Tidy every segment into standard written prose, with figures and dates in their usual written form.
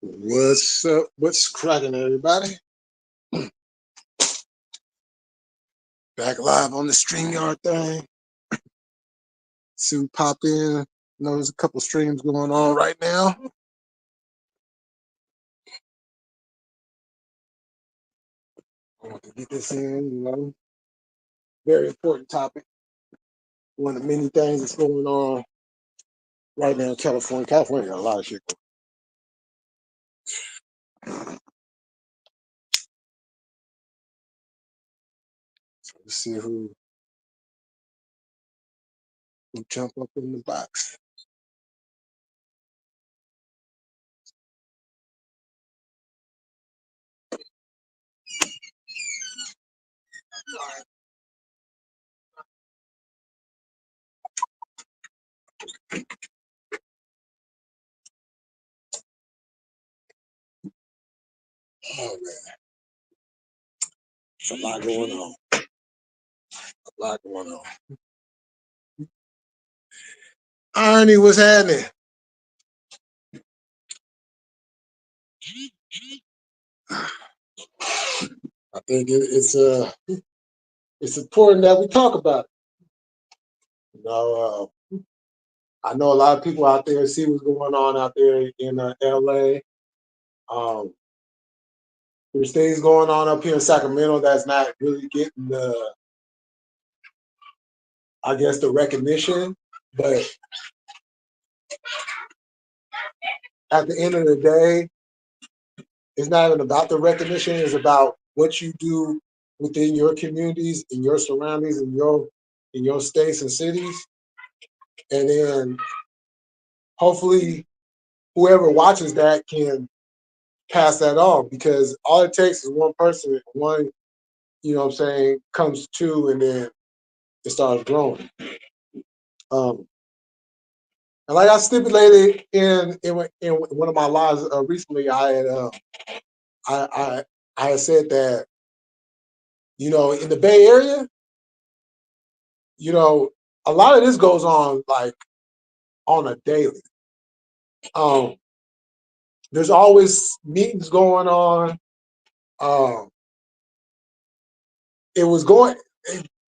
What's up? What's cracking, everybody? Back live on the StreamYard thing. Soon pop in. There's a couple streams going on right now. I want to get this in, very important topic. One of the many things that's going on right now in California. California got a lot of shit going. So let's see who jump up in the box. Oh man, there's a lot going on. A lot going on. Irony, what's happening? I think it's important that we talk about it. I know a lot of people out there see what's going on out there in LA. There's things going on up here in Sacramento that's not really getting the recognition. But at the end of the day, it's not even about the recognition. It's about what you do within your communities, in your surroundings, in your states and cities, and then hopefully whoever watches that can pass that on, because all it takes is one person, comes to, and then it starts growing. And like I stipulated in one of my lives recently, I had said that, in the Bay Area, a lot of this goes on like on a daily. There's always meetings going on.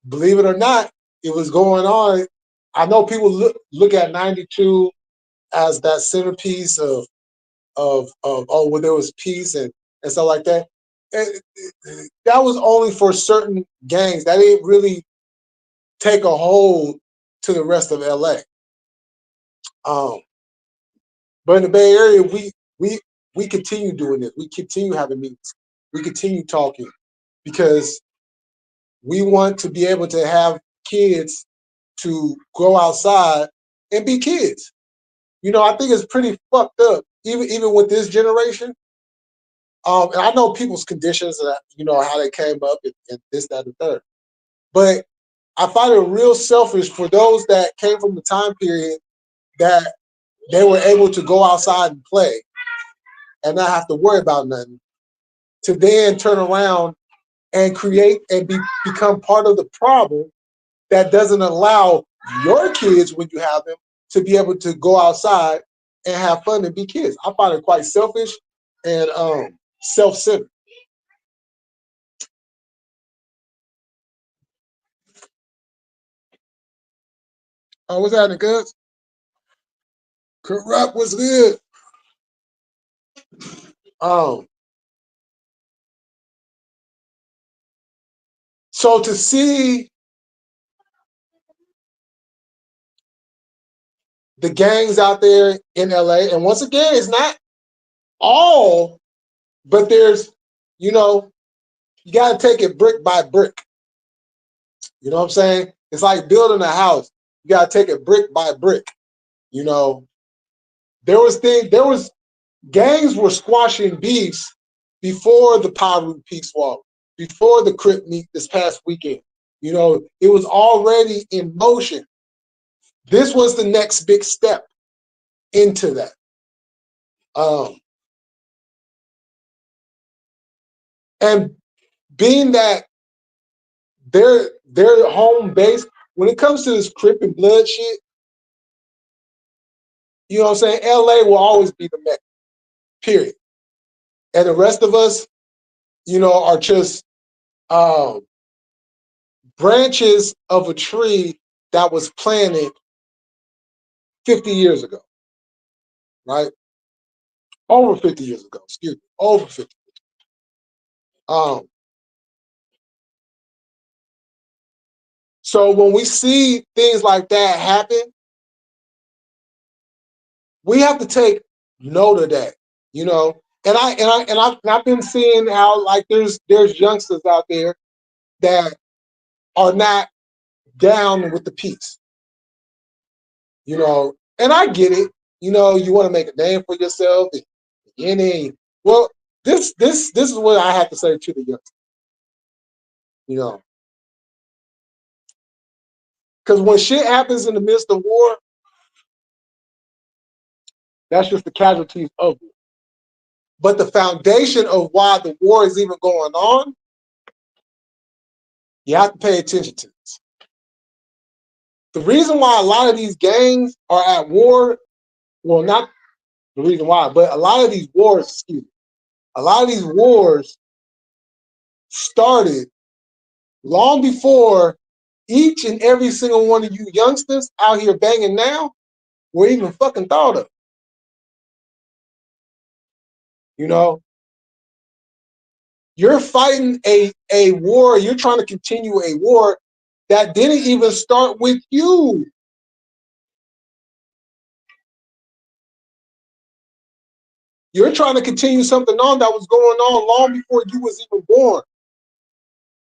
Believe it or not, it was going on. I know people look at 92 as that centerpiece of when there was peace and stuff like that. That was only for certain gangs. That didn't really take a hold to the rest of LA. But in the Bay Area, we continue doing this. We continue having meetings. We continue talking because we want to be able to have kids to go outside and be kids. I think it's pretty fucked up, even with this generation. And I know people's conditions, how they came up and this, that, and the third. But I find it real selfish for those that came from the time period that they were able to go outside and play and not have to worry about nothing, to then turn around and create and become part of the problem that doesn't allow your kids, when you have them, to be able to go outside and have fun and be kids. I find it quite selfish and self-centered. Oh, what's happening, cuz? Corrupt was good. So to see the gangs out there in LA, and once again, it's not all, but there's, you got to take it brick by brick. You know what I'm saying? It's like building a house. You got to take it brick by brick. There was gangs were squashing beefs before the Piru Peace Walk, before the Crip meet this past weekend. It was already in motion. This was the next big step into that. And being that their home base, when it comes to this Crip and blood shit, you know what I'm saying? LA will always be the Mecca, period. and the rest of us, are just um, branches of a tree that was planted 50 years ago, right? Over 50 years ago, excuse me, over 50. Um, so when we see things like that happen, we have to take note of that, you know. And I've been seeing how like there's youngsters out there that are not down with the peace, And I get it, you want to make a name for yourself, and well, this is what I have to say to the youngsters, you know, because when shit happens in the midst of war, that's just the casualties of war. But the foundation of why the war is even going on, you have to pay attention to this. The reason why a lot of these gangs are at war, well, not the reason why, but a lot of these wars, a lot of these wars started long before each and every single one of you youngsters out here banging now were even fucking thought of. You know, you're fighting a war, you're trying to continue a war that didn't even start with you. You're trying to continue something on that was going on long before you was even born.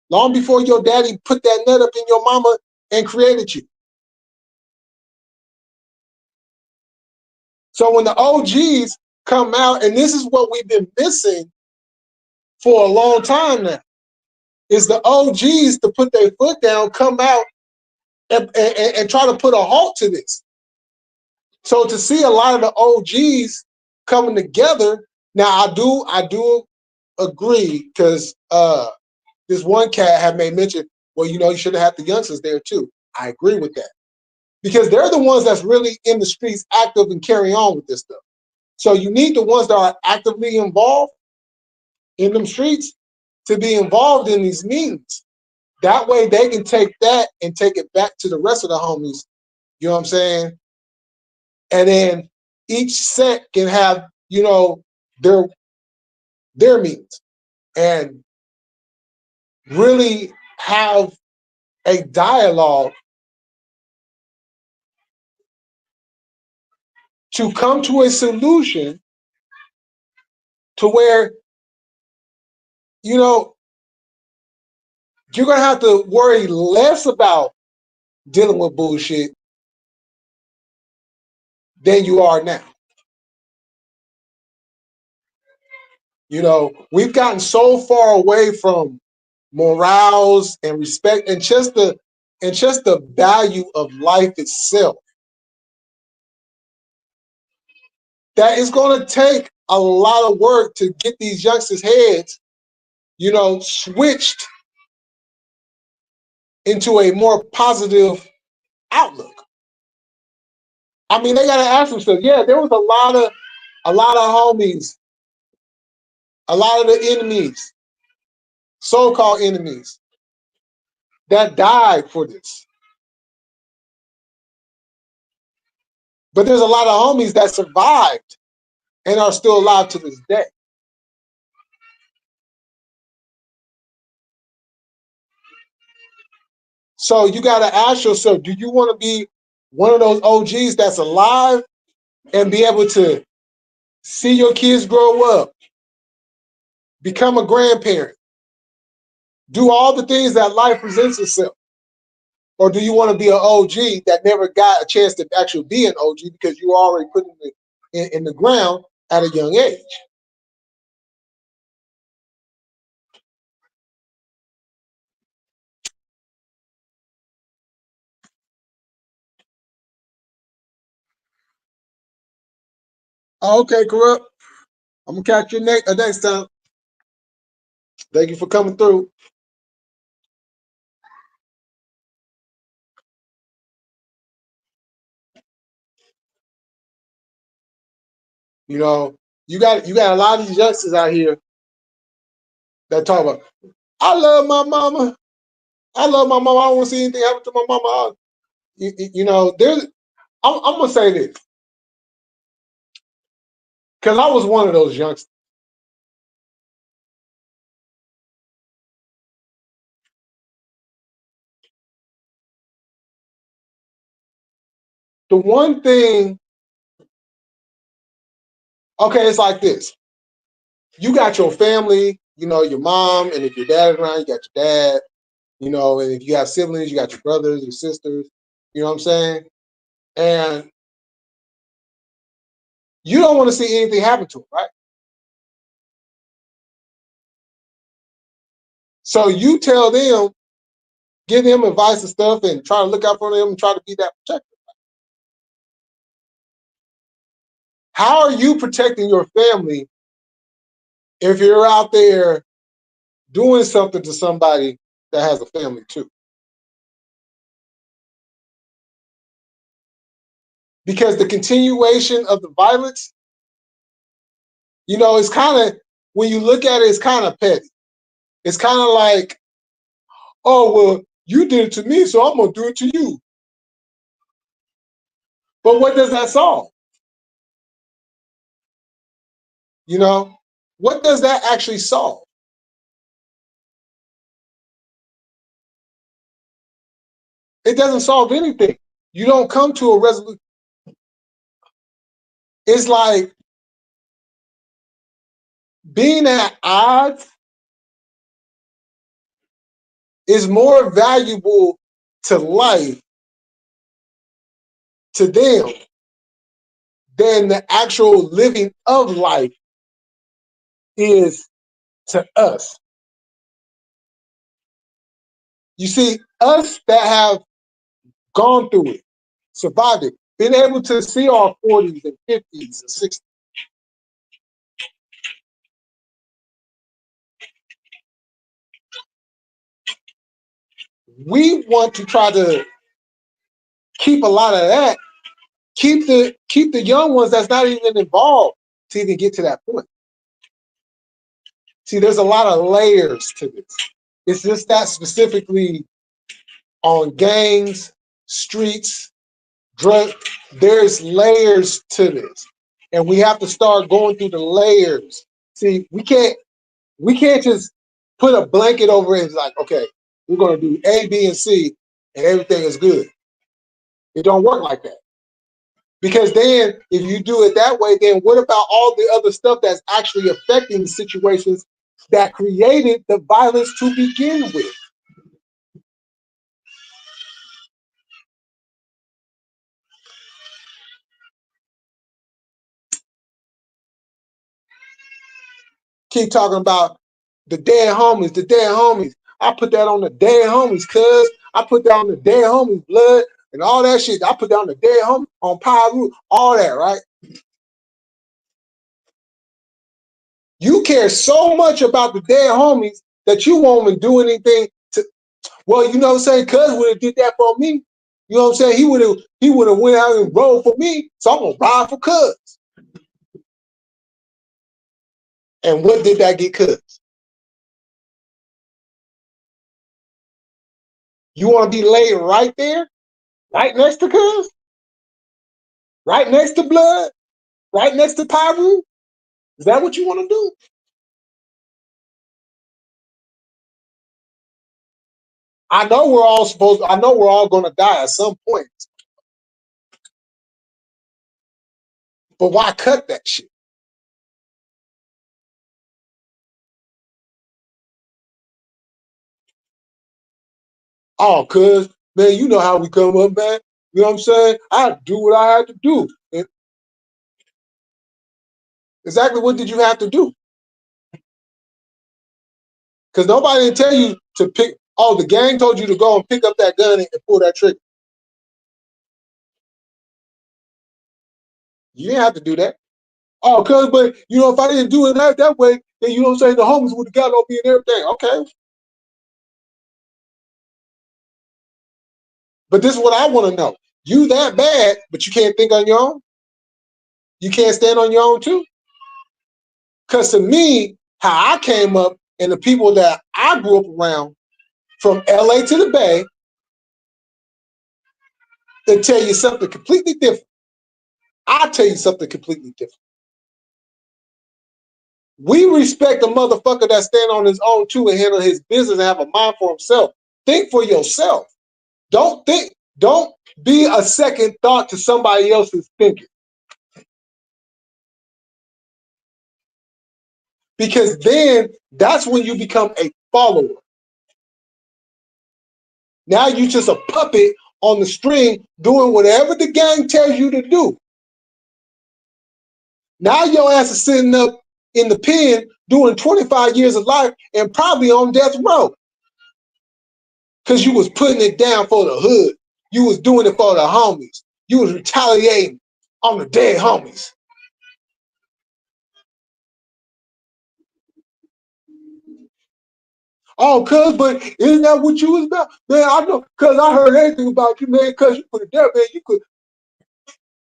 Long before your daddy put that nut up in your mama and created you. So when the OGs come out, and this is what we've been missing for a long time now, is the OGs to put their foot down, come out and try to put a halt to this. So to see a lot of the OGs coming together, now I do agree, because this one cat had made mention, well, you should have had the youngsters there too. I agree with that. Because they're the ones that's really in the streets active and carrying on with this stuff. So you need the ones that are actively involved in them streets to be involved in these meetings. That way they can take that and take it back to the rest of the homies. You know what I'm saying? And then each set can have, their meetings and really have a dialogue to come to a solution to where, you're going to have to worry less about dealing with bullshit than you are now. We've gotten so far away from morals and respect and just the value of life itself that it's going to take a lot of work to get these youngsters' heads, switched into a more positive outlook. I mean, they got to ask themselves, yeah, there was a lot of homies, a lot of the enemies, so-called enemies, that died for this. But there's a lot of homies that survived and are still alive to this day. So you got to ask yourself, do you want to be one of those OGs that's alive and be able to see your kids grow up, become a grandparent, do all the things that life presents itself? Or do you want to be an OG that never got a chance to actually be an OG because you already put in the ground at a young age? Okay, Corrupt. I'm going to catch you next time. Thank you for coming through. You know, You got a lot of these youngsters out here that talk about, I love my mama. I love my mama. I don't want to see anything happen to my mama. You know, I'm gonna say this because I was one of those youngsters. The one thing, okay, it's like this. You got your family, you know, your mom, and if your dad is around, you got your dad, you know, and if you have siblings, you got your brothers, your sisters, you know what I'm saying? And you don't want to see anything happen to them, right? So you tell them, give them advice and stuff, and try to look out for them and try to be that protector. How are you protecting your family if you're out there doing something to somebody that has a family too? Because the continuation of the violence, you know, it's kind of, when you look at it, it's kind of petty. It's kind of like, oh, well, you did it to me, so I'm going to do it to you. But what does that solve? You know, what does that actually solve? It doesn't solve anything. You don't come to a resolution. It's like being at odds is more valuable to life, to them, than the actual living of life is to us. You see, us that have gone through it, survived it, been able to see our 40s and 50s and 60s. We want to try to keep a lot of that, keep the young ones that's not even involved to even get to that point. See, there's a lot of layers to this. It's just that specifically on gangs, streets, drug. There's layers to this, and we have to start going through the layers. See, we can't just put a blanket over it and like, okay, we're going to do A, B, and C, and everything is good. It don't work like that. Because then, if you do it that way, then what about all the other stuff that's actually affecting the situations that created the violence to begin with? Keep talking about the dead homies, the dead homies. I put that on the dead homies, cuz. I put that on the dead homies' blood and all that shit. I put that on the dead homie, on Pyru, all that, right? You care so much about the dead homies that you won't even do anything to, well, you know what I'm saying? Cuz would have did that for me. You know what I'm saying? He would have went out and rode for me, so I'm gonna ride for cuz. And what did that get cuz? You want to be laid right there, right next to cuz, right next to blood, right next to Pyru? Is that what you want to do? I know we're all gonna die at some point. But why cut that shit? Oh, cuz, man, you know how we come up, man. You know what I'm saying? I do what I had to do. And exactly what did you have to do? Because nobody didn't tell you to pick. Oh, the gang told you to go and pick up that gun and pull that trigger. You didn't have to do that. Oh, cuz, but you know, if I didn't do it that way, then you know what I'm saying, the homies would have got on me and everything. Okay. But this is what I want to know. You that bad, but you can't think on your own? You can't stand on your own too? Because to me, how I came up and the people that I grew up around, from LA to the Bay, they tell you something completely different. I'll tell you something completely different. We respect a motherfucker that stand on his own too and handle his business and have a mind for himself. Think for yourself. Don't be a second thought to somebody else's thinking. Because then that's when you become a follower. Now you just a puppet on the string doing whatever the gang tells you to do. Now your ass is sitting up in the pen doing 25 years of life and probably on death row. Because you was putting it down for the hood. You was doing it for the homies. You was retaliating on the dead homies. Oh, cuz, but isn't that what you was about? Man, I know, cuz I heard everything about you, man, cuz you put it there, man, you could.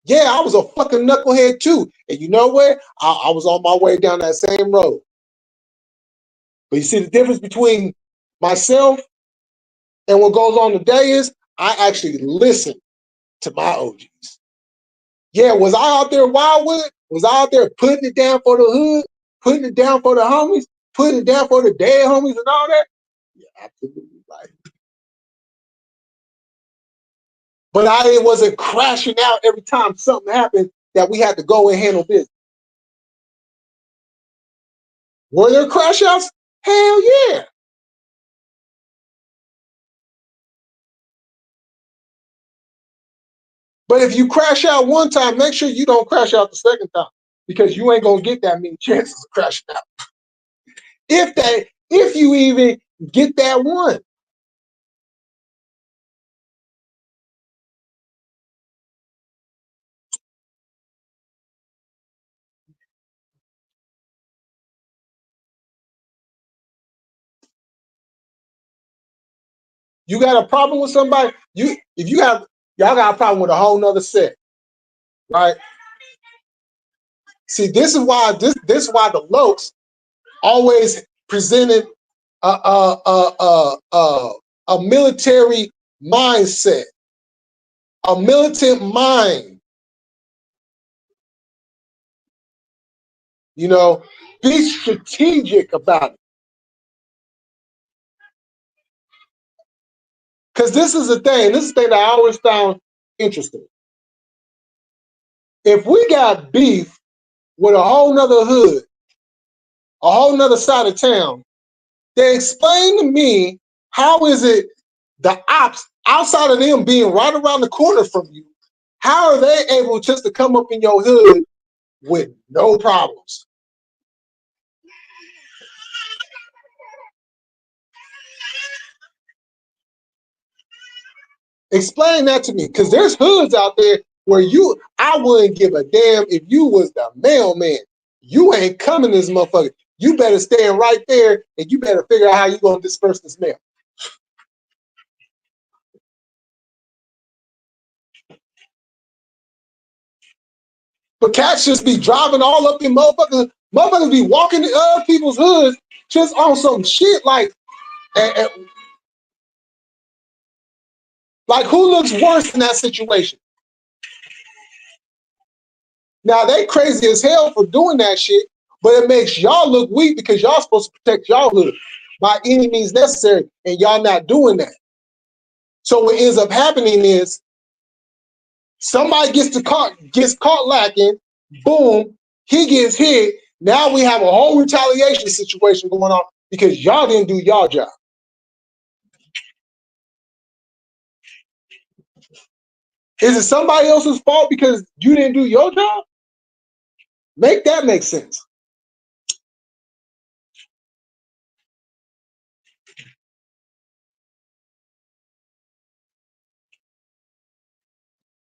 Yeah, I was a fucking knucklehead too. And you know what? I was on my way down that same road. But you see the difference between myself and what goes on today is I actually listen to my OGs. Yeah, was I out there wild with it? Was I out there putting it down for the hood, putting it down for the homies, putting it down for the dead homies and all that? Yeah, absolutely right. But I wasn't crashing out every time something happened that we had to go and handle business. Were there crash outs? Hell yeah. But if you crash out one time, make sure you don't crash out the second time because you ain't gonna get that many chances of crashing out. If you even get that one. You got a problem with somebody, if you have y'all got a problem with a whole nother set, right? See, this is why this is why the Lokes always presented a military mindset, a militant mind. You know, be strategic about it. Because this is the thing. This is the thing that I always found interesting. If we got beef with a whole nother hood, a whole nother side of town, then explain to me how is it the ops outside of them being right around the corner from you, how are they able just to come up in your hood with no problems? Explain that to me, because there's hoods out there where I wouldn't give a damn if you was the mailman. You ain't coming this motherfucker. You better stand right there and you better figure out how you gonna disperse this mail. But cats just be driving all up in motherfuckers. Motherfuckers be walking in other people's hoods just on some shit like who looks worse in that situation? Now they crazy as hell for doing that shit, but it makes y'all look weak because y'all supposed to protect y'all hood by any means necessary, and y'all not doing that. So what ends up happening is somebody gets caught lacking, boom, he gets hit. Now we have a whole retaliation situation going on because y'all didn't do y'all job. Is it somebody else's fault because you didn't do your job? Make that make sense.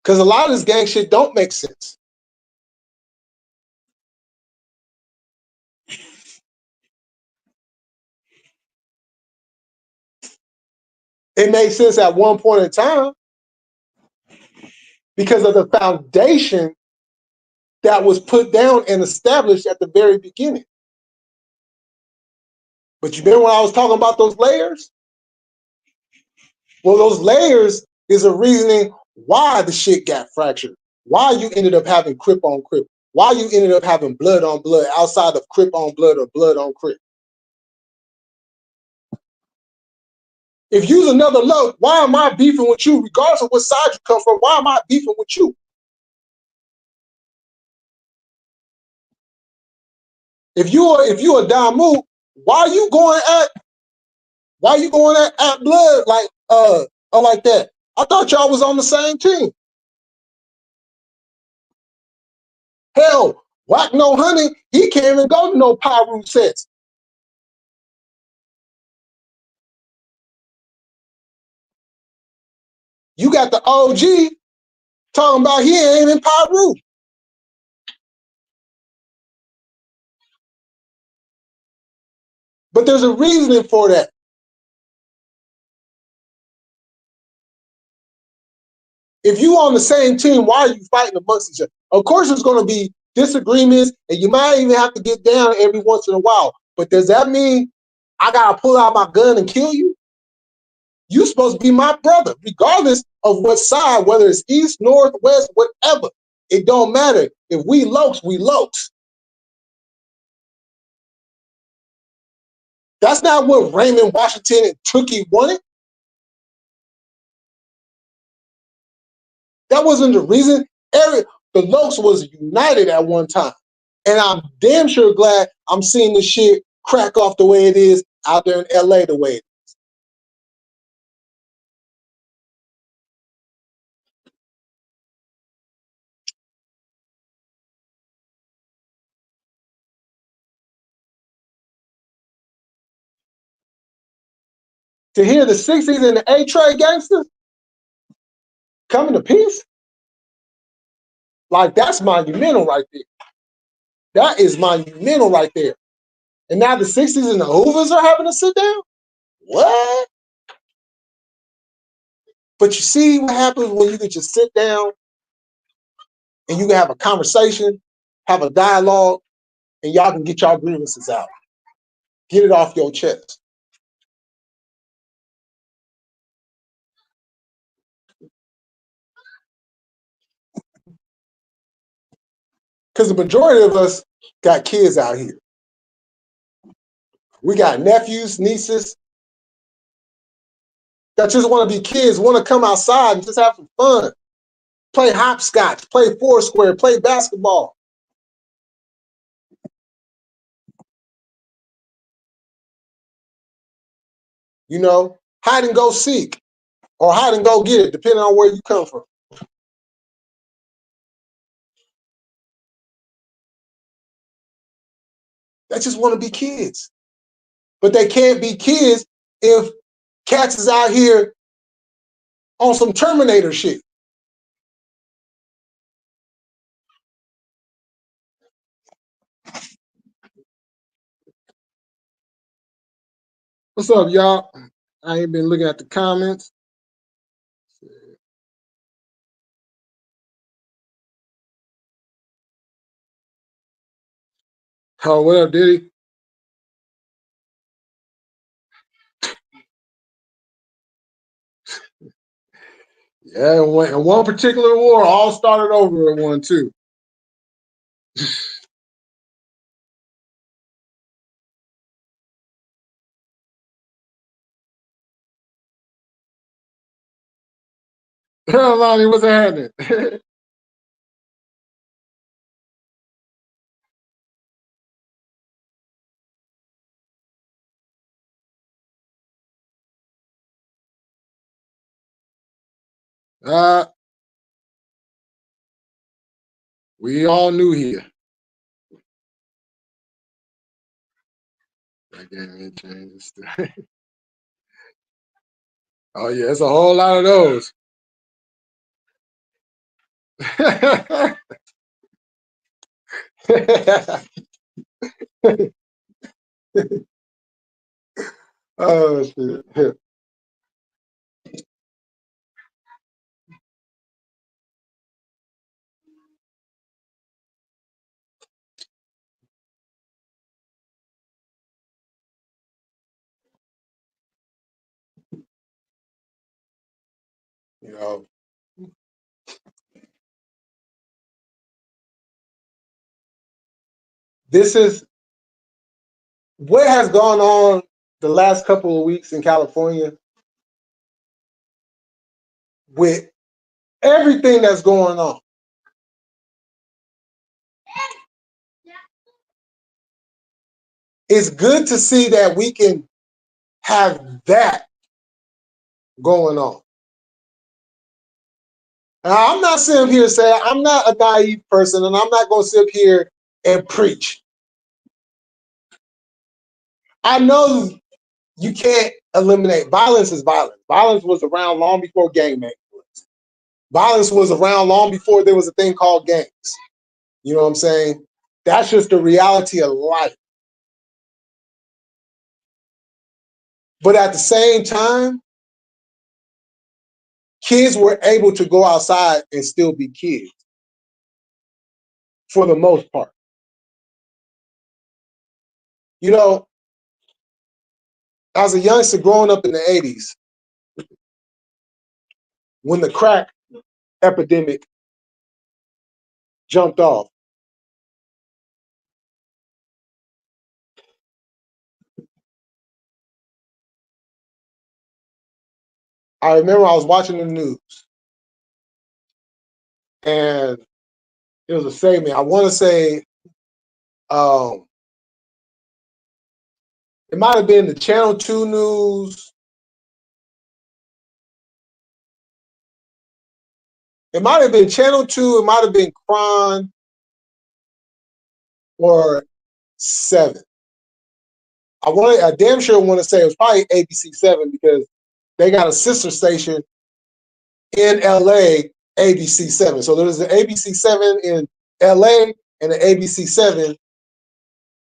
Because a lot of this gang shit don't make sense. It made sense at one point in time because of the foundation that was put down and established at the very beginning. But you remember when I was talking about those layers? Well, those layers is a reasoning why the shit got fractured, why you ended up having crip on crip, why you ended up having blood on blood outside of crip on blood or blood on crip. If you's another look, why am I beefing with you? Regardless of what side you come from, why am I beefing with you? If you a Damu, why are you going at blood like that? I thought y'all was on the same team. Hell, Whack No Honey, he can't even go to no Pyru sets. You got the OG talking about he ain't in Pyru. But there's a reasoning for that. If you on the same team, why are you fighting amongst each other? Of course, there's going to be disagreements, and you might even have to get down every once in a while. But does that mean I gotta pull out my gun and kill you? You supposed to be my brother, regardless of what side, whether it's east, north, west, whatever. It don't matter. If we lokes, we lokes. That's not what Raymond Washington and Tookie wanted. That wasn't the reason. The lokes was united at one time. And I'm damn sure glad I'm seeing this shit crack off the way it is out there in LA the way it is. To hear the 60s and the A-Trade gangsters coming to peace, like that's monumental right there. That is monumental right there. And now the 60s and the Hoovers are having to sit down? What? But you see what happens when you can just sit down and you can have a conversation, have a dialogue, and y'all can get y'all grievances out. Get it off your chest. Because the majority of us got kids out here. We got nephews, nieces that just want to be kids, want to come outside and just have some fun. Play hopscotch, play foursquare, play basketball. You know, hide and go seek or hide and go get it, depending on where you come from. They just want to be kids. But they can't be kids if cats is out here on some Terminator shit. What's up, y'all? I ain't been looking at the comments. Oh, what up, Diddy? Yeah, and one particular war all started over in one, too. Lonnie, what's happening? We all knew here. That game ain't changed. Oh, yeah, it's a whole lot of those. Oh, shit. You know, this is what has gone on the last couple of weeks in California with everything that's going on. It's good to see that we can have that going on. Now, I'm not sitting here saying I'm not a naive person, and I'm not going to sit here and preach. I know you can't eliminate violence. Is violence. Violence was around long before gang banging was. Violence was around long before there was a thing called gangs. You know what I'm saying? That's just the reality of life. But at the same time, kids were able to go outside and still be kids for the most part. You know, as a youngster growing up in the 80s, when the crack epidemic jumped off, I remember I was watching the news and it was a segment. I want to say um, it might have been the Channel 2 news. It might have been Channel 2. It might have been KRON or 7. I damn sure want to say it was probably ABC 7 because they got a sister station in LA, ABC 7. So there's an ABC 7 in LA and an ABC 7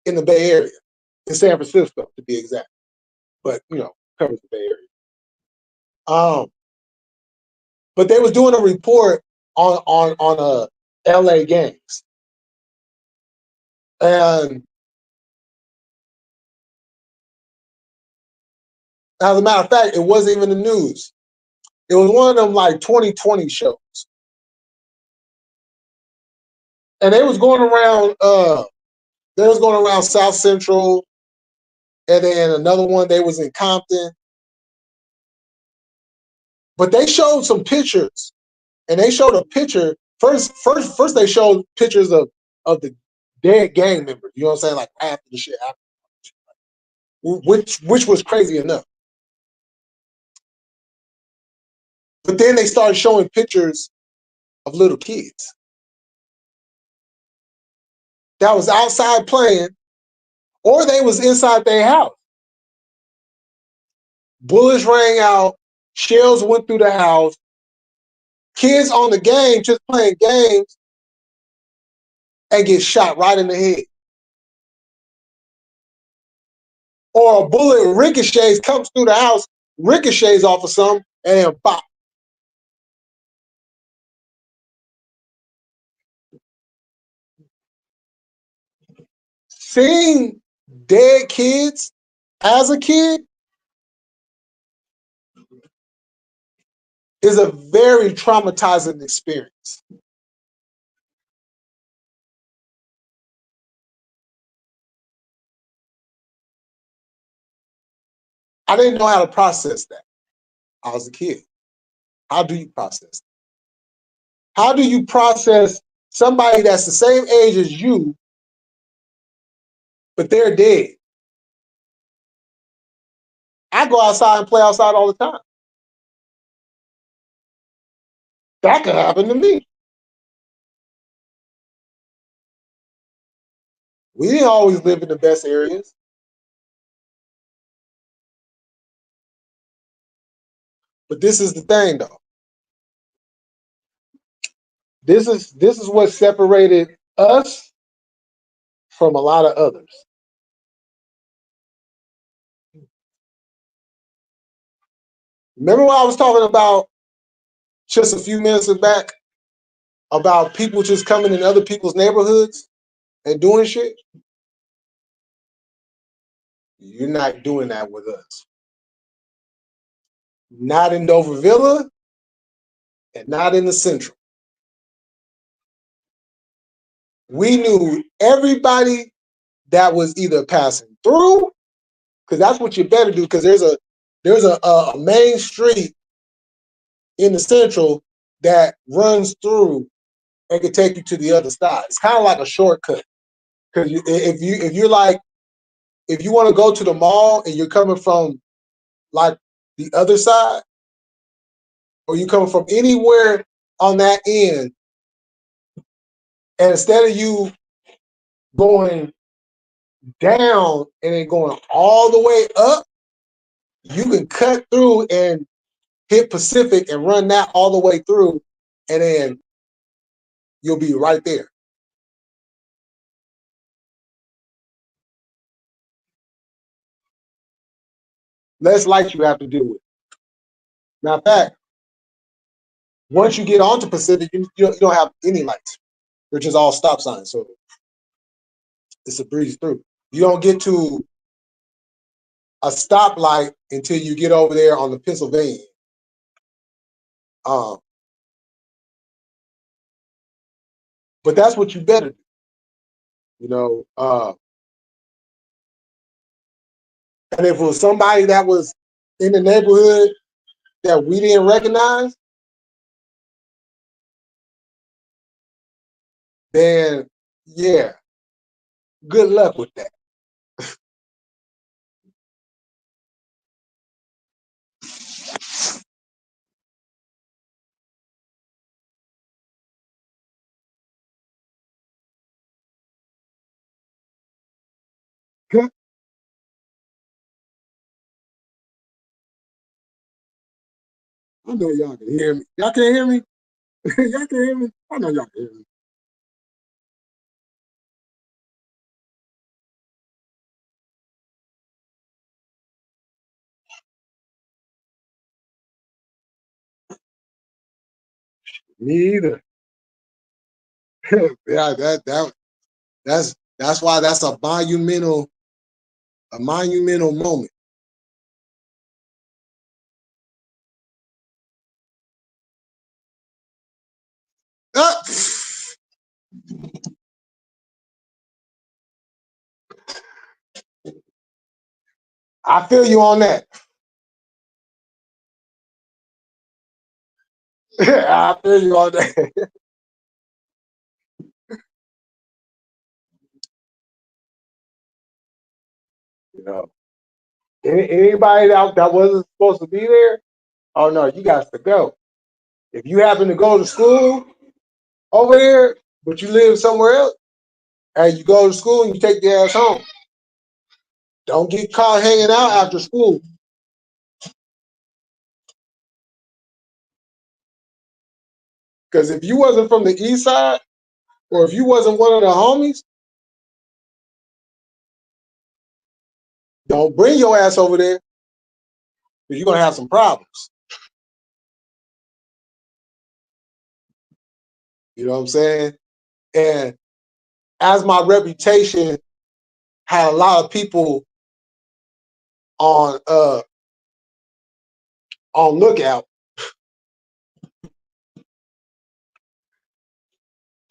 in the Bay Area, in San Francisco to be exact. But you know, covers the Bay Area. But they was doing a report on LA gangs. And as a matter of fact, it wasn't even the news. It was one of them like 2020 shows. And they was going around South Central, and then another one they was in Compton. But they showed some pictures, and they showed a picture first they showed pictures of the dead gang members. You know what I'm saying? Like after the shit happened, which was crazy enough. But then they started showing pictures of little kids that was outside playing, or they was inside their house. Bullets rang out, shells went through the house. Kids on the game just playing games and get shot right in the head. Or a bullet ricochets, comes through the house, ricochets off of something, and then pop. Seeing dead kids as a kid is a very traumatizing experience. I didn't know how to process that. I was a kid. How do you process that? How do you process somebody that's the same age as you, but they're dead? I go outside and play outside all the time. That could happen to me. We didn't always live in the best areas. But this is the thing though. This is what separated us from a lot of others. Remember what I was talking about just a few minutes back about people just coming in other people's neighborhoods and doing shit? You're not doing that with us. Not in Dover Villa, and not in the Central. We knew everybody that was either passing through, because that's what you better do, because there's a main street in the Central that runs through and can take you to the other side. It's kind of like a shortcut. Because if you want to go to the mall and you're coming from like the other side, or you coming from anywhere on that end, and instead of you going down and then going all the way up, you can cut through and hit Pacific and run that all the way through, and then you'll be right there. Less lights you have to deal with. Matter of fact, once you get onto Pacific, you don't have any lights. They're just all stop signs, so it's a breeze through. You don't get to a stoplight until you get over there on the Pennsylvania. Um, but that's what you better do. You know, and if it was somebody that was in the neighborhood that we didn't recognize, then yeah, good luck with that. I know y'all can hear me. Y'all can't hear me? Y'all can hear me? I know y'all can hear me. Me either. Yeah, that's why that's a monumental moment. Ah, I feel you on that. I feel you on that. You know, anybody that wasn't supposed to be there, oh no, you got to go. If you happen to go to school over there, but you live somewhere else, and you go to school and you take your ass home, don't get caught hanging out after school. Because if you wasn't from the east side, or if you wasn't one of the homies, don't bring your ass over there, because you're gonna have some problems. You know what I'm saying? And as my reputation had a lot of people on on lookout,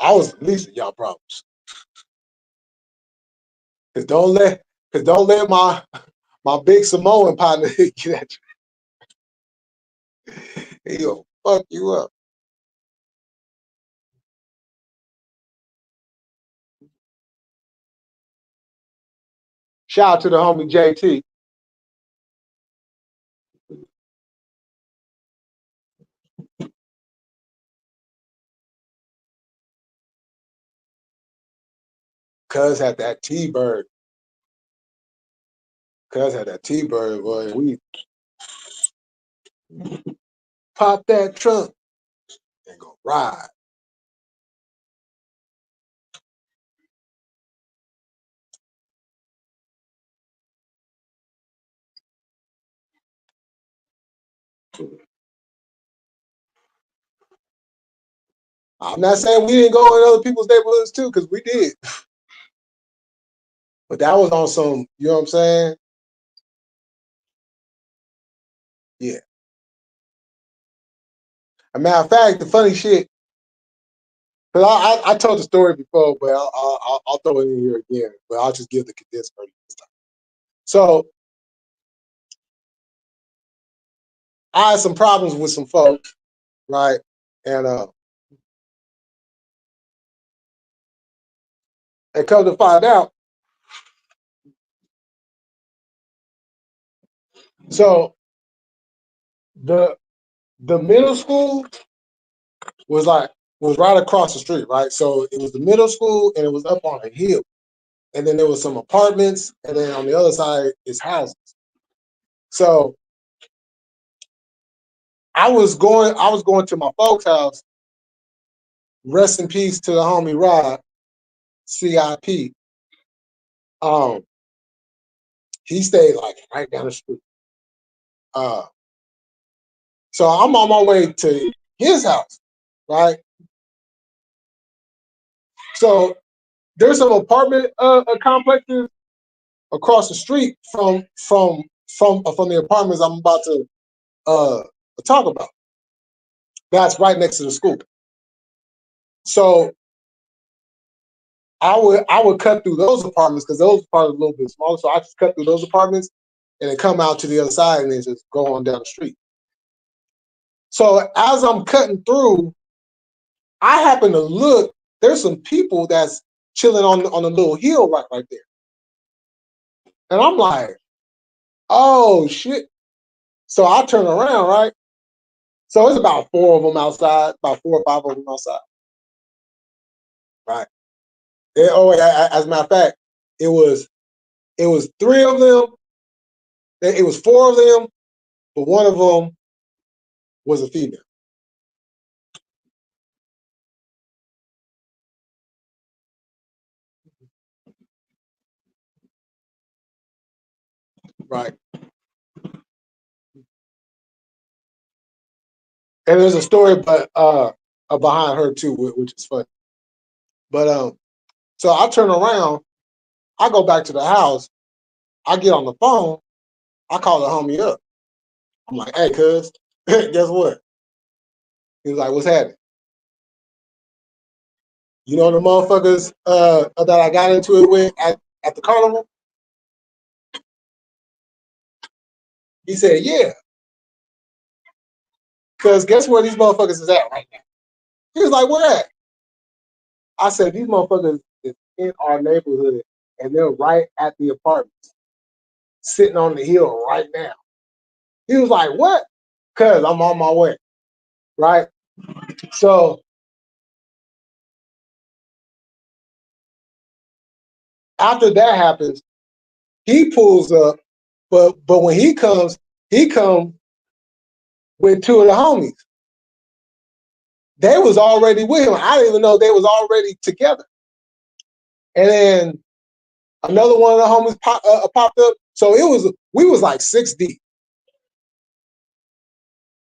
I was the least of y'all problems. Cause don't let my big Samoan partner get at you. He'll fuck you up. Shout out to the homie JT. Cuz had that T-bird. Cuz had that T-bird, boy. We pop that trunk and go ride. I'm not saying we didn't go in other people's neighborhoods too, because we did. But that was on some, you know what I'm saying? Yeah. a matter of fact, the funny shit, because I told the story before, but I'll throw it in here again, but I'll just give the condensed version this time. So I had some problems with some folks, right? And come to find out, so the middle school was right across the street, right? So it was the middle school and it was up on a hill. And then there was some apartments, and then on the other side is houses. So I was going to my folks' house. Rest in peace to the homie Rod, CIP. He stayed like right down the street. So I'm on my way to his house, right? So there's some apartment complexes across the street from the apartments I'm about to talk about. That's right next to the school. So I would cut through those apartments because those apartments are a little bit smaller. So I just cut through those apartments and then come out to the other side and then just go on down the street. So as I'm cutting through, I happen to look. There's some people that's chilling on a little hill right there, and I'm like, oh shit. So I turn around, right? So it's about 4 of them outside, about 4 or 5 of them outside, right? As a matter of fact, it was 3 of them. It was 4 of them, but one of them was a female. Right. And there's a story but behind her too, which is funny. But so I turn around, I go back to the house, I get on the phone, I call the homie up. I'm like, hey, cuz, guess what? He was like, what's happening? You know the motherfuckers that I got into it with at the carnival? He said, yeah. Cause guess where these motherfuckers is at right now? He was like, where at? I said, these motherfuckers is in our neighborhood and they're right at the apartments, sitting on the hill right now. He was like, what? Cause I'm on my way. Right? So after that happens, he pulls up, but when he comes with 2 of the homies. They was already with him. I didn't even know they was already together. And then another one of the homies popped up. So we was like 6 deep.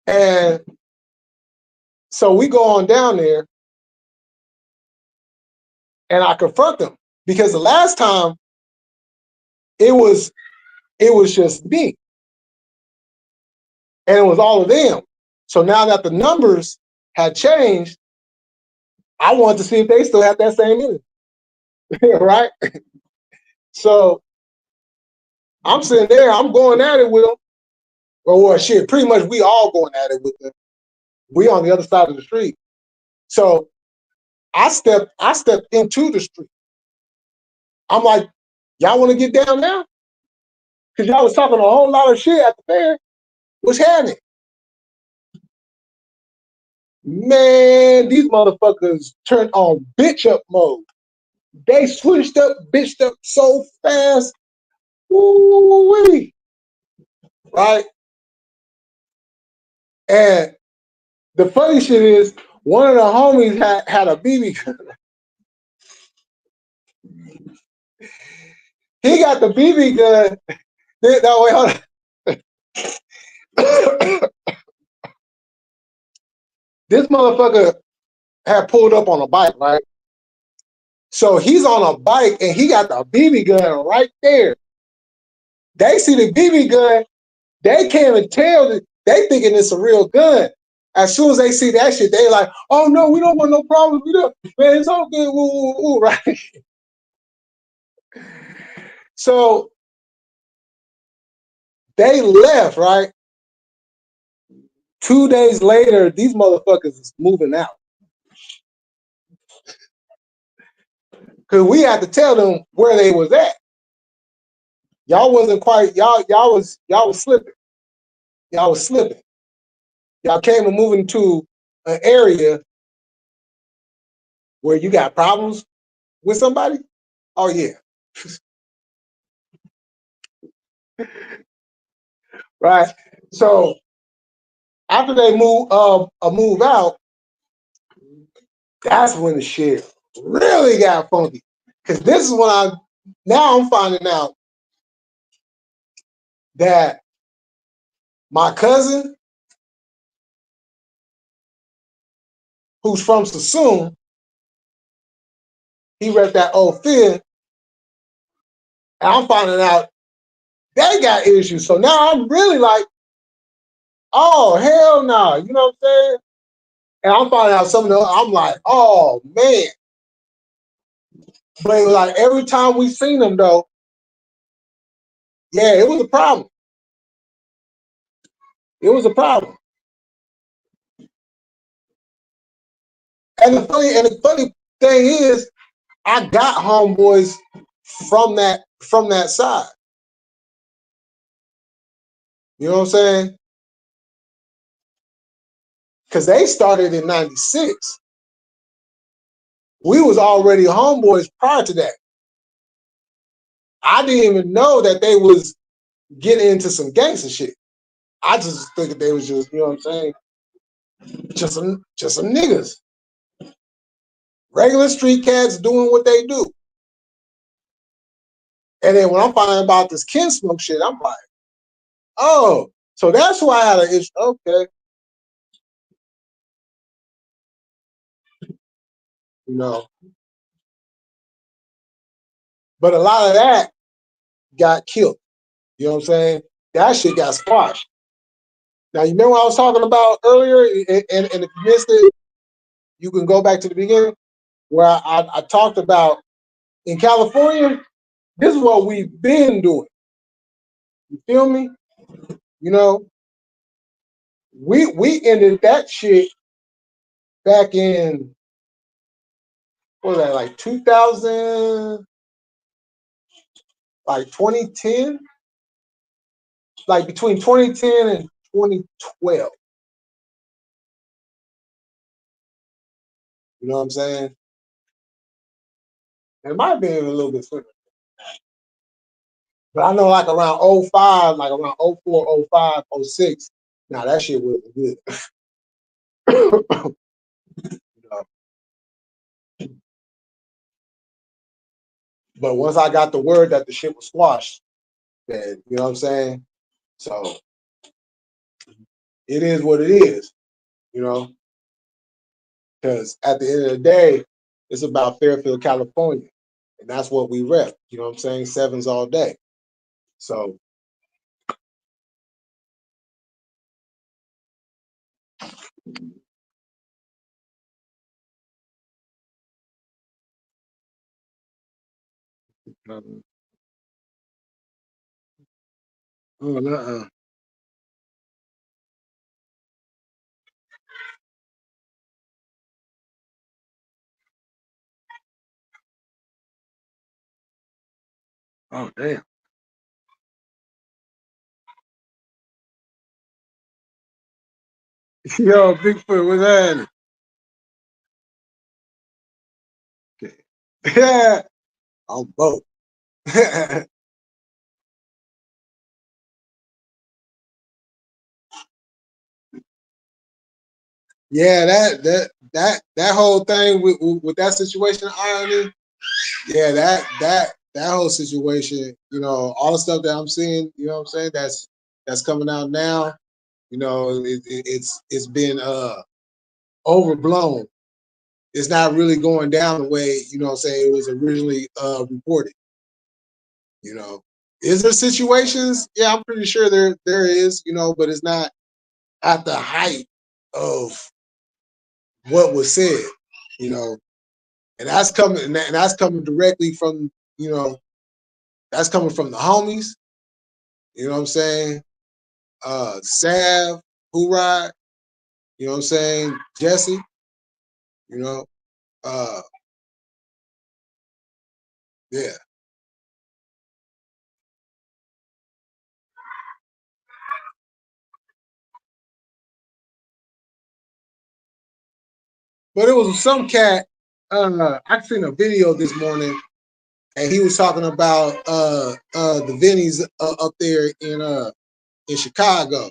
And so we go on down there and I confront them because the last time it was just me and it was all of them. So now that the numbers had changed, I wanted to see if they still have that same energy. Right? So I'm sitting there, I'm going at it with them. Well, shit, pretty much we all going at it with them. We on the other side of the street. So I stepped into the street. I'm like, y'all want to get down now? Because y'all was talking a whole lot of shit at the fair. What's happening? Man, these motherfuckers turned on bitch up mode. They switched up, bitched up so fast. Woo-wee. Right? And the funny shit is, one of the homies had a BB gun. He got the BB gun. No, wait, hold on. This motherfucker had pulled up on a bike, right? So he's on a bike and he got the BB gun right there. They see the BB gun, they can't even tell that they thinking it's a real gun As soon as they see that shit, they like, oh no, we don't want no problems. We don't, man, it's all good. Woo, woo, woo, right? So they left, right? 2 days later, these motherfuckers is moving out. Cause we had to tell them where they was at. Y'all wasn't quite, y'all was slipping. Y'all was slipping. Y'all came and moving to an area where you got problems with somebody. Oh yeah. Right. So after they move out, that's when the shit really got funky. Cause this is when I'm finding out that my cousin, who's from Sassoon, he read that old Phil, and I'm finding out they got issues. So now I'm really like, oh hell no, you know what I'm saying? And I'm finding out some of them, I'm like, oh man. But it was like every time we seen them though, yeah, it was a problem. It was a problem. And the funny thing is, I got homeboys from that side. You know what I'm saying? Because they started in '96. We was already homeboys prior to that. I didn't even know that they was getting into some gangster shit. I just figured they was just, you know what I'm saying, just some niggas. Regular street cats doing what they do. And then when I'm finding about this Ken Smoke shit, I'm like, oh, so that's why I had an issue. Okay. You know. But a lot of that got killed. You know what I'm saying? That shit got squashed. Now, you remember what I was talking about earlier? And if you missed it, you can go back to the beginning where I talked about in California, this is what we've been doing. You feel me? You know, we ended that shit back in, what was that, like 2000, like 2010? Like between 2010 and 2012. You know what I'm saying? It might have been a little bit sooner. But I know like around '05, like around '04, '05, '06, now that shit wasn't good. You know? But once I got the word that the shit was squashed, then, you know what I'm saying? So it is what it is, you know? Because at the end of the day, it's about Fairfield, California. And that's what we rep. You know what I'm saying? Sevens all day. So oh, no. Oh, damn. Yo, Bigfoot, what's that? Okay. Yeah, on both. Yeah, that whole thing with that situation, irony. Yeah, that whole situation, you know, all the stuff that I'm seeing, you know what I'm saying, that's coming out now, you know, it's been overblown. It's not really going down the way, you know what I'm saying, it was originally reported. You know, is there situations? Yeah, I'm pretty sure there is, you know, but it's not at the height of what was said, you know, and that's coming directly from, you know, that's coming from the homies, you know what I'm saying? Sav, Who Ride, you know what I'm saying? Jesse, you know, yeah. But it was some cat. I seen a video this morning, and he was talking about the Vinnies up there in Chicago,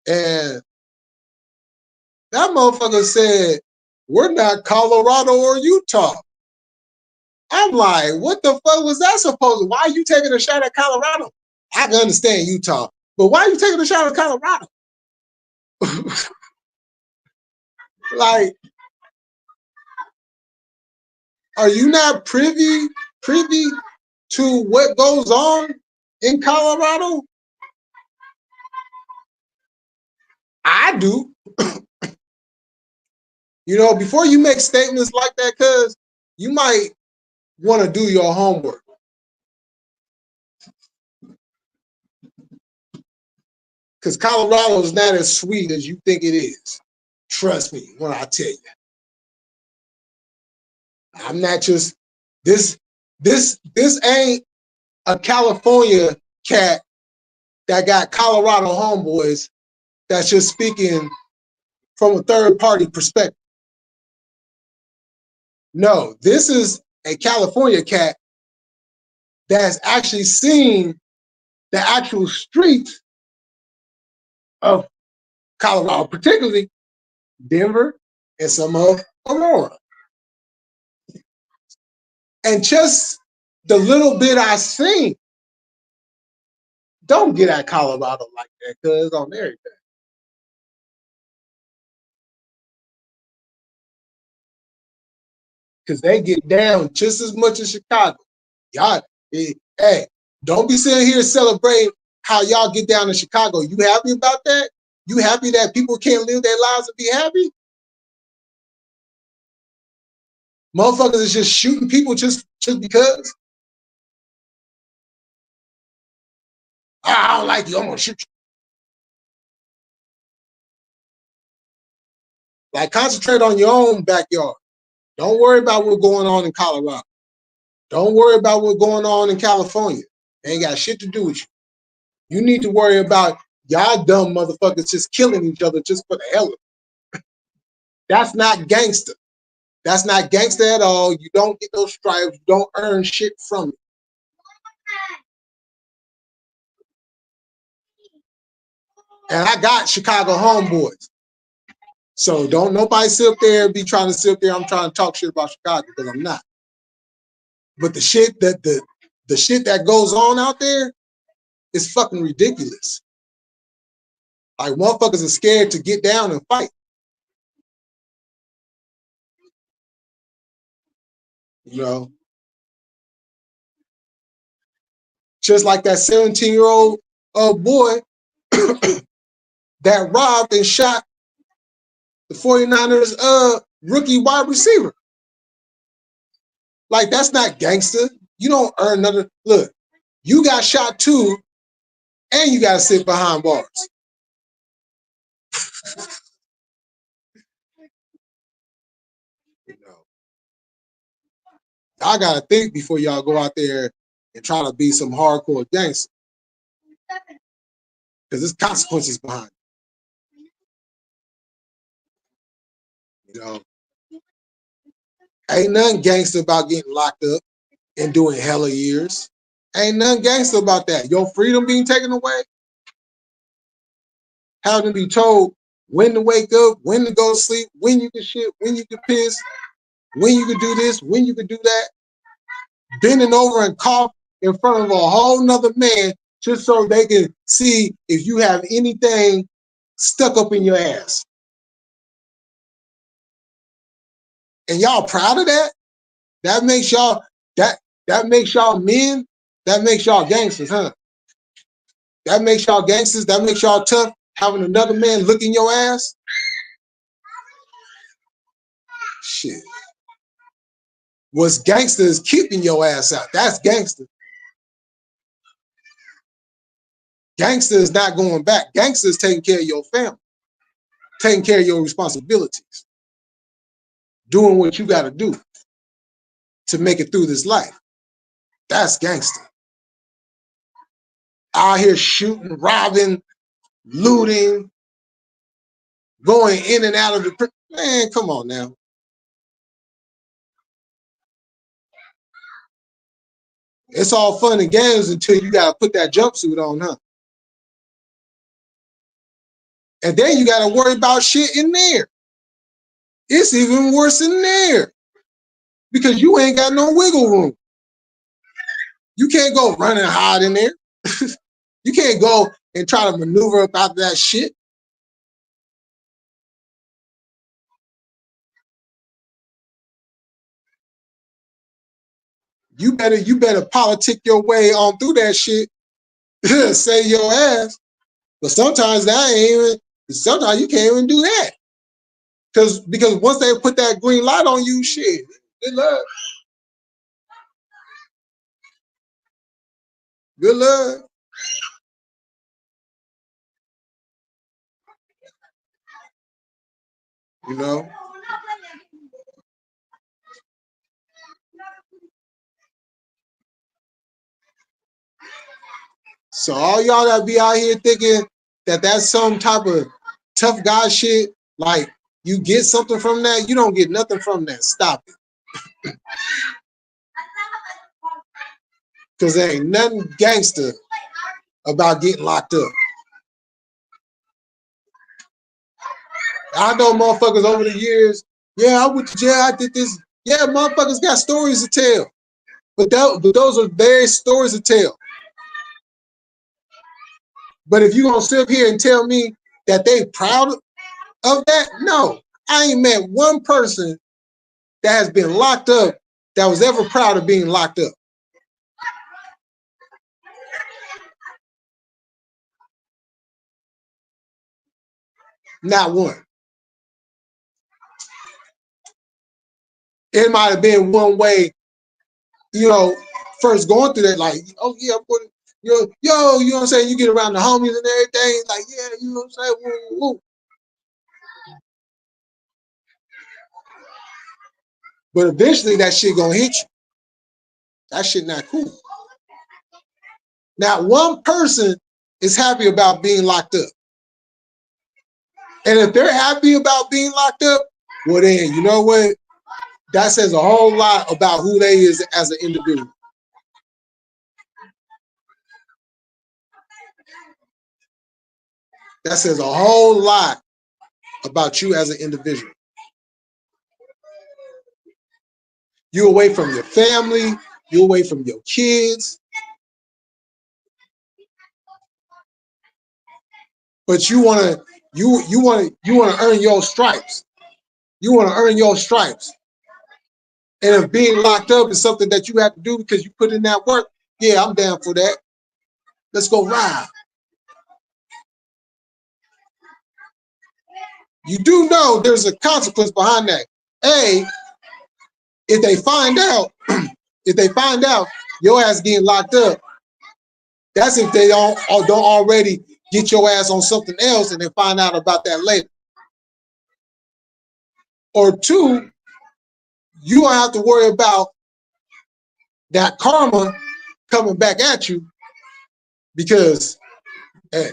and that motherfucker said, "We're not Colorado or Utah." I'm like, what the fuck was that supposed to? Why are you taking a shot at Colorado? I can understand Utah, but why are you taking a shot at Colorado? Like, are you not privy to what goes on in Colorado? I do. You know, before you make statements like that, cuz you might want to do your homework. Because Colorado is not as sweet as you think it is. Trust me when I tell you. I'm not just this ain't a California cat that got Colorado homeboys that's just speaking from a third party perspective. No, this is a California cat that's actually seen the actual streets of Colorado, particularly Denver and some of Aurora. And just the little bit I seen, don't get at Colorado like that, cuz on everything. Because they get down just as much as Chicago. Y'all, hey, don't be sitting here celebrating how y'all get down in Chicago. You happy about that? You happy that people can't live their lives and be happy? Motherfuckers is just shooting people just because. I don't like you, I'm gonna shoot you. Like, concentrate on your own backyard. Don't worry about what's going on in Colorado. Don't worry about what's going on in California. They ain't got shit to do with you. You need to worry about y'all dumb motherfuckers just killing each other just for the hell of it. That's not gangster. That's not gangster at all. You don't get those stripes. You don't earn shit from it. And I got Chicago homeboys. So don't nobody sit up there and be trying to sit up there. I'm trying to talk shit about Chicago because I'm not. But the shit that goes on out there is fucking ridiculous. Like, motherfuckers are scared to get down and fight. You know? Just like that 17-year-old boy that robbed and shot the 49ers rookie wide receiver. Like, that's not gangster. You don't earn another. Look, you got shot too, and you got to sit behind bars. You know, y'all got to think before y'all go out there and try to be some hardcore gangster. Because there's consequences behind it. You know, ain't nothing gangster about getting locked up and doing hella years. Ain't nothing gangster about that. Your freedom being taken away, having to be told when to wake up, when to go to sleep, when you can shit, when you can piss, when you can do this, when you can do that, bending over and cough in front of a whole nother man just so they can see if you have anything stuck up in your ass. And y'all proud of that? That makes y'all that makes y'all men, that makes y'all gangsters, huh? That makes y'all gangsters, that makes y'all tough, having another man look in your ass? Shit. What's gangster is keeping your ass out. That's gangster. Gangster is not going back. Gangster is taking care of your family, taking care of your responsibilities, doing what you got to do to make it through this life. That's gangster. Out here shooting, robbing, looting, going in and out of the... Man, come on now. It's all fun and games until you got to put that jumpsuit on, huh? And then you got to worry about shit in there. It's even worse in there because you ain't got no wiggle room. You can't go run and hide in there. You can't go and try to maneuver up out of that shit. You better politic your way on through that shit. Save your ass. But sometimes that ain't even, sometimes you can't even do that. Because once they put that green light on you, shit, good luck. Good luck. You know? So all y'all that be out here thinking that that's some type of tough guy shit, like you get something from that, you don't get nothing from that. Stop it. Because there ain't nothing gangster about getting locked up. I know motherfuckers over the years, yeah, I went to jail, I did this. Yeah, motherfuckers got stories to tell. But those are their stories to tell. But if you're going to sit here and tell me that they proud of that, no. I ain't met one person that has been locked up that was ever proud of being locked up. Not one. It might have been one way, you know, first going through that, like, oh yeah, yo, you know what I'm saying? You get around the homies and everything, like, yeah, you know what I'm saying? Woo, woo. But eventually that shit gonna hit you. That shit not cool. Now, one person is happy about being locked up. And if they're happy about being locked up, well then, you know what? That says a whole lot about who they is as an individual. That says a whole lot about you as an individual. You're away from your family, you're away from your kids. But you wanna earn your stripes. You wanna earn your stripes. And if being locked up is something that you have to do because you put in that work, yeah, I'm down for that. Let's go ride. You do know there's a consequence behind that. A, if they find out your ass getting locked up, that's if they don't already get your ass on something else and then find out about that later. Or two, you don't have to worry about that karma coming back at you because hey,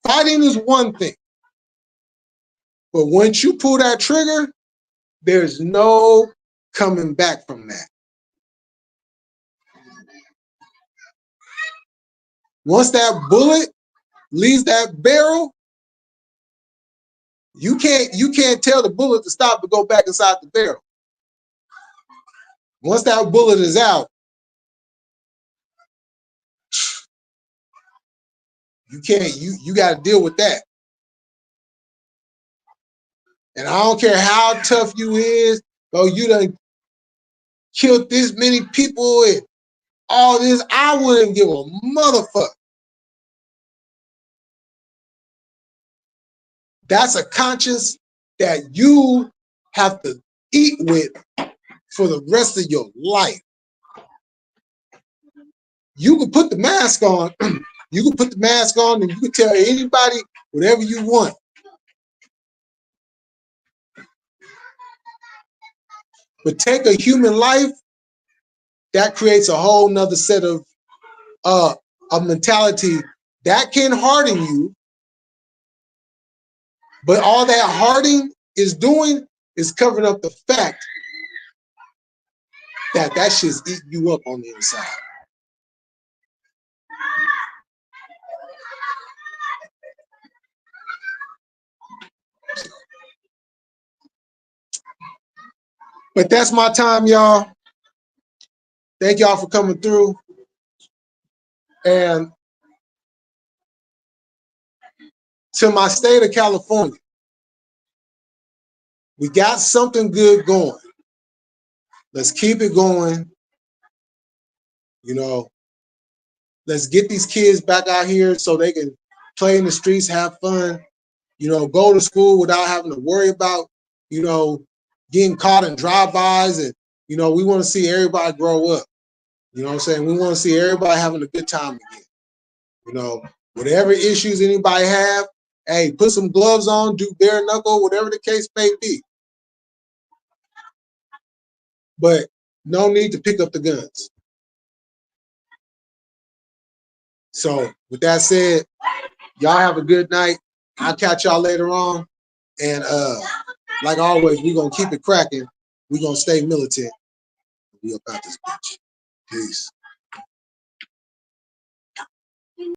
fighting is one thing. But once you pull that trigger, there's no coming back from that. Once that bullet leaves that barrel, you can't tell the bullet to stop and go back inside the barrel. Once that bullet is out, you got to deal with that. And I don't care how tough you is, or you done killed this many people and all this, I wouldn't give a motherfucker. That's a conscience that you have to eat with for the rest of your life. You can put the mask on. You can put the mask on and you can tell anybody whatever you want. But take a human life, that creates a whole nother set of mentality that can harden you. But all that hardening is doing is covering up the fact that that shit's eating you up on the inside. But that's my time, y'all. Thank y'all for coming through. And to my state of California, we got something good going. Let's keep it going. You know, let's get these kids back out here so they can play in the streets, have fun, you know, go to school without having to worry about, you know, getting caught in drive-bys. And, you know, we want to see everybody grow up. You know what I'm saying? We want to see everybody having a good time again. You know, whatever issues anybody have, hey, put some gloves on, do bare knuckle, whatever the case may be. But no need to pick up the guns. So with that said, y'all have a good night. I'll catch y'all later on. And like always, we're going to keep it cracking. We're going to stay militant. We up out this bitch. Peace.